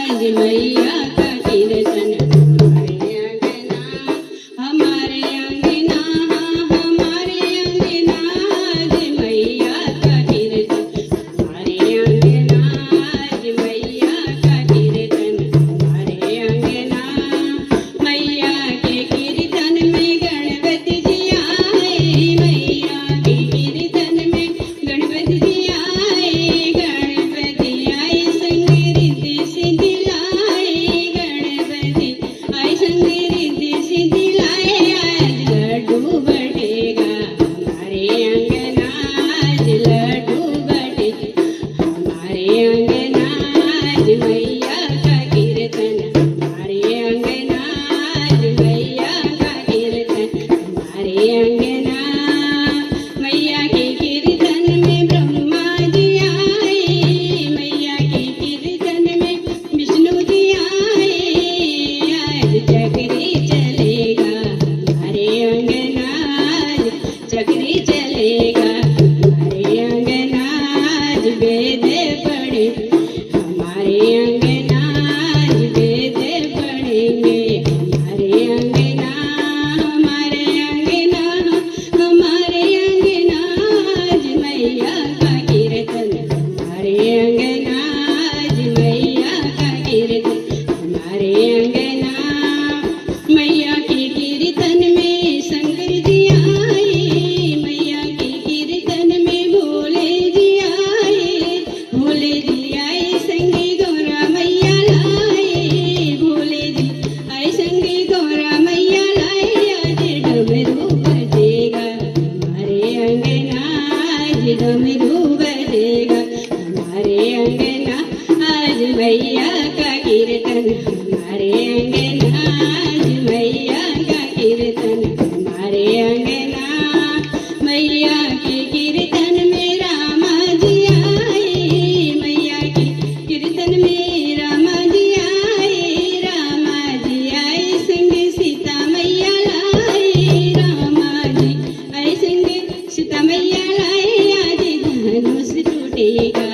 आज मैया का कीर्तन हमारे अंगना, हमारे अंगना, हमारे अंगना। आज मैया का कीर्तन हमारे अंगना, आज मैया का कीर्तन हमारे अंगना। मैया के कीर्तन में गणपति जी आए, मैया के कीर्तन में गणपति जी आए। गणपति आए संग रिद्धि सिद्धि लाए, गणपति आए संग रिद्धि सिद्धि लाए। आज लड्डू बटेगा हमारे अंगना, आज लड्डू बटेगा हमारे अंगना। आज मैया का कीर्तन हमारे अंगना, आज मैया का कीर्तन हमारे अंगना। मैया के कीर्तन में ब्रह्मा जी आए, मैया के कीर्तन में विष्णु जी आए। आज चक्री चलेगा हमारे अंगना, आज चक्री चलेगा हमारे अंगना। आज वेद पढ़े हमारे अंगना, आज वेद पढ़ेंगे हमारे अंगना, हमारे अंगना, हमारे अंगना। आज मैया का कीर्तन हमारे अंगना, आज मैया का कीर्तन हमारे अंगना। मैया के कीर्तन में शंकर जी आए, मैया के कीर्तन में भोले जी आए। भोले जी आए संगे गौरा मैया लाए, भोले जी आए संगे गौरा मैया लाए। आज डमरू बजेगा हमारे अंगना, आज डमरू बजेगा हमारे अंगना। आज मैया का कीर्तन हमारे अंगना, आज मैया का कीर्तन हमारे अंगना। मैया के कीर्तन में रामा जी आए, मैया के कीर्तन में रामा जी आए। रामा जी आए संग सीता मैया लाए, रामा जी आए संग सीता मैया लाए। आज धनुष टूटेगा